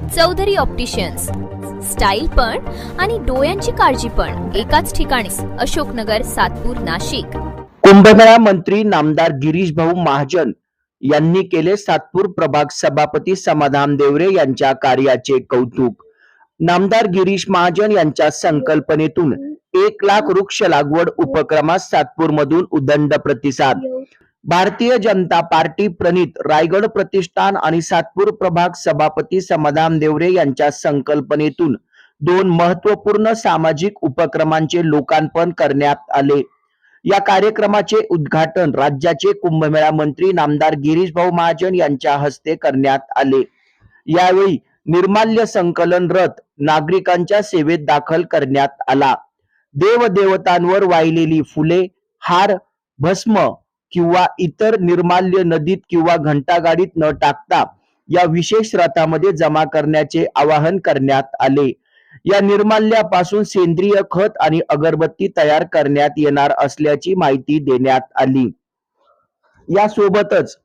Chaudhari opticians, style पण आणि डोळ्यांची काळजी पण एकाच ठिकाणी. अशोकनगर, सातपूर, नाशिक. कुंभमेळा मंत्री नामदार गिरीश भाऊ महाजन यांनी केले सातपूर प्रभाग सभापती समाधान देवरे यांच्या कार्याचे कौतुक. नामदार गिरीश महाजन यांच्या संकल्पनेतून 1 लाख वृक्ष लागवड उपक्रमास सातपूर मधून उदंड प्रतिसाद. भारतीय जनता पार्टी, प्रणित रायगड प्रतिष्ठान आणि सातपूर प्रभाग सभापती समाधान देवरे यांच्या संकल्पनेतून 2 महत्वपूर्ण सामाजिक उपक्रमांचे लोकार्पण करण्यात आले. या कार्यक्रमाचे उद्घाटन राज्याचे कुंभमेळा मंत्री नामदार गिरीश भाऊ महाजन यांच्या हस्ते करण्यात आले. यावेळी निर्माल्य संकलन रथ नागरिकांच्या सेवेत दाखल करण्यात आला. देवदेवतांवर वाहिलेली फुले, हार, भस्म किंवा इतर निर्माल्य नदीत किंवा घंटागाडीत न टाकता या विशेष रथामध्ये जमा करण्याचे आवाहन करण्यात आले. या निर्माल्यापासून सेंद्रिय खत आणि अगरबत्ती तयार करण्यात येणार असल्याची माहिती देण्यात आली. यासोबतच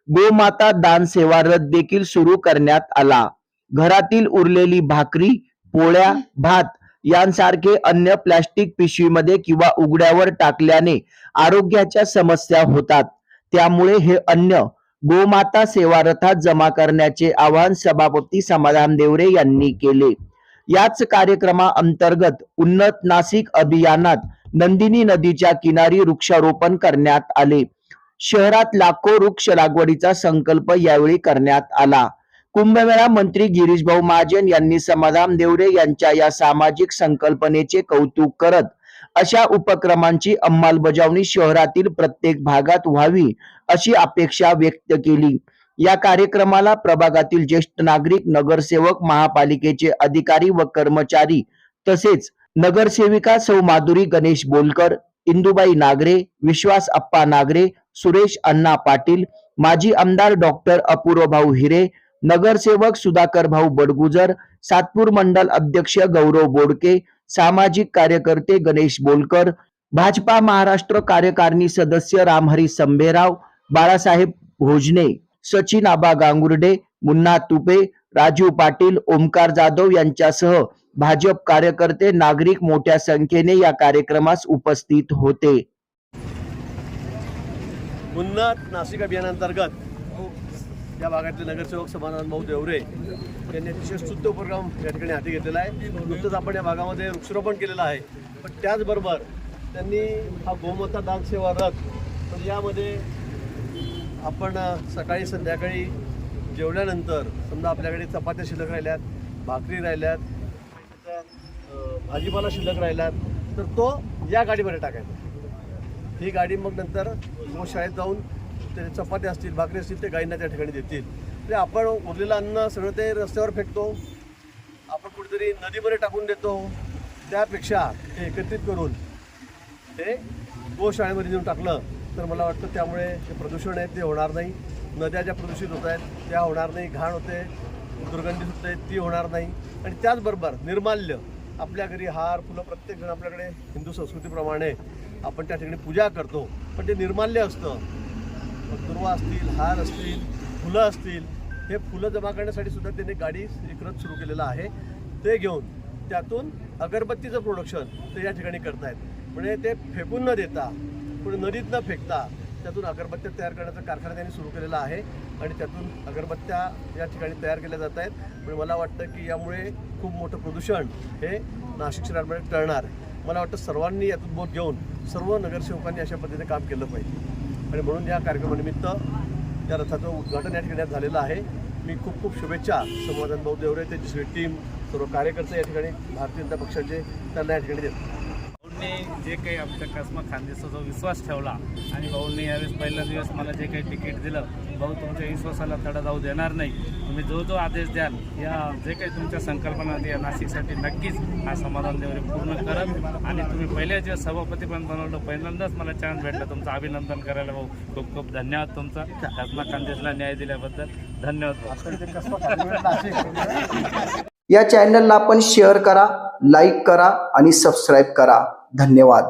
गोमाता दान सेवा रथ देखील सुरू करण्यात आला. घरातील उरलेली भाकरी, पोळ्या, भात यांसारखे अन्न प्लास्टिक पिशवीमध्ये किंवा उघड्यावर टाकल्याने आरोग्याच्या समस्या होतात. त्यामुळे हे अन्न गोमाता सेवा रथात जमा करण्याचे आवाहन सभापती समाधान देवरे यांनी केले. याच कार्यक्रमाअंतर्गत उन्नत नाशिक अभियानात नंदिनी नदीच्या किनारी वृक्षारोपण करण्यात आले. शहरात लाखो वृक्ष लागवडीचा संकल्प यावेळी करण्यात आला. कुंभमेळा मंत्री गिरीश भाऊ महाजन यांनी समाधान देवरे यांच्या या सामाजिक संकल्पनेचे कौतुक करत अशा उपक्रमांची अंमलबजावणी शहरातील प्रत्येक भागात व्हावी अशी अपेक्षा व्यक्त केली. या कार्यक्रमाला प्रभागातील ज्येष्ठ नागरिक, नगरसेवक, महापालिकेचे अधिकारी व कर्मचारी तसेच नगरसेविका सौ माधुरी गणेश बोलकर, इंदुबाई नागरे, विश्वास अप्पा नागरे, सुरेश अण्णा पाटील, माजी आमदार डॉक्टर अपूर्व भाऊ हिरे, नगरसेवक सुधाकर भाऊ बडगुजर, सातपूर मंडल अध्यक्ष गौरव बोडके, सामाजिक कार्यकर्ते गणेश बोलकर, भाजपा महाराष्ट्र कार्यकारिणी सदस्य रामहरी संभेराव, बाळासाहेब भोजने, सचिन आबा गांगुर्डे, मुन्ना तुपे, राजीव पाटील, ओमकार जाधव यांच्यासह भाजप कार्यकर्ते, नागरिक मोठ्या संख्येने या कार्यक्रमास उपस्थित होते. उन्नत नाशिक अभियानांतर्गत या भागातले नगरसेवक समाधान भाऊ देवरे यांनी अतिशय स्तुत्य उपक्रम या ठिकाणी हाती घेतलेला आहे. नुकतंच आपण या भागामध्ये वृक्षारोपण केलेलं आहे. पण त्याचबरोबर त्यांनी हा गोमाता दान सेवा रथ, म्हणजे यामध्ये आपण सकाळी संध्याकाळी जेवल्यानंतर समजा आपल्याकडे चपात्या शिल्लक राहिल्यात, भाकरी राहिल्यात, भाजीपाला शिल्लक राहिल्यात, तर तो या गाडीमध्ये टाकायचा. ही गाडी मग नंतर शाळेत जाऊन ते चपात्या असतील, भाकरी असतील, ते गायींना त्या ठिकाणी देतील. म्हणजे आपण उरलेलं अन्न सगळं ते रस्त्यावर फेकतो, आपण कुठेतरी नदीमध्ये टाकून देतो. त्यापेक्षा ते एकत्रित करून ते गोशाळेमध्ये नेऊन टाकलं तर मला वाटतं त्यामुळे जे प्रदूषण आहे ते होणार नाही. नद्या ज्या प्रदूषित होत आहेत त्या होणार नाही, घाण होते, दुर्गंधी होते ती होणार नाही. आणि त्याचबरोबर निर्माल्य, आपल्या घरी हार, फुलं, प्रत्येकजण आपल्याकडे हिंदू संस्कृतीप्रमाणे आपण त्या ठिकाणी पूजा करतो. पण ते निर्माल्य असतं, दुर्वा असतील, हार असतील, फुलं असतील, हे फुलं जमा करण्यासाठी सुद्धा त्यांनी गाडी एक रथ सुरू केलेला आहे. ते घेऊन त्यातून अगरबत्तीचं प्रोडक्शन ते या ठिकाणी करतायत. म्हणजे ते फेकून न देता, पुढे नदीत न फेकता त्यातून अगरबत्त्या तयार करण्याचा कारखाना त्यांनी सुरू केलेला आहे आणि त्यातून अगरबत्त्या या ठिकाणी तयार केल्या जात आहेत. म्हणजे मला वाटतं की यामुळे खूप मोठं प्रदूषण हे नाशिक शहरामध्ये टळणार. मला वाटतं सर्वांनी यातून बोध घेऊन सर्व नगरसेवकांनी अशा पद्धतीने काम केलं पाहिजे. आणि म्हणून या कार्यक्रमानिमित्त या रथाचं उद्घाटन या ठिकाणी झालेलं आहे. मी खूप खूप शुभेच्छा समाधान भाऊ देवरे, त्यांची सगळी टीम, सर्व कार्यकर्ते या ठिकाणी भारतीय जनता पक्षाचे त्यांना या ठिकाणी देतो. भाऊंनी जे काही आमच्या कसमा खानदेशचा जो विश्वास ठेवला आणि भाऊंनी यावेळेस पहिला दिवस मला जे काही तिकीट दिलं, भाऊ तुमच्या विश्वासाला तडा जाऊ देणार नाही. तुम्ही जो आदेश द्याल, या जे काही तुमच्या संकल्पना या नाशिकसाठी नक्कीच हा समाधान देवरे पूर्ण करत. आणि तुम्ही पहिल्या दिवस सभापती पण बनवलं, पहिल्यांदाच मला चान्स भेटला. तुमचं अभिनंदन करायला भाऊ खूप खूप धन्यवाद. तुमचा कसमा खानदेशला न्याय दिल्याबद्दल धन्यवाद. या चॅनलला आपण शेअर करा, लाईक करा आणि सबस्क्राईब करा. धन्यवाद.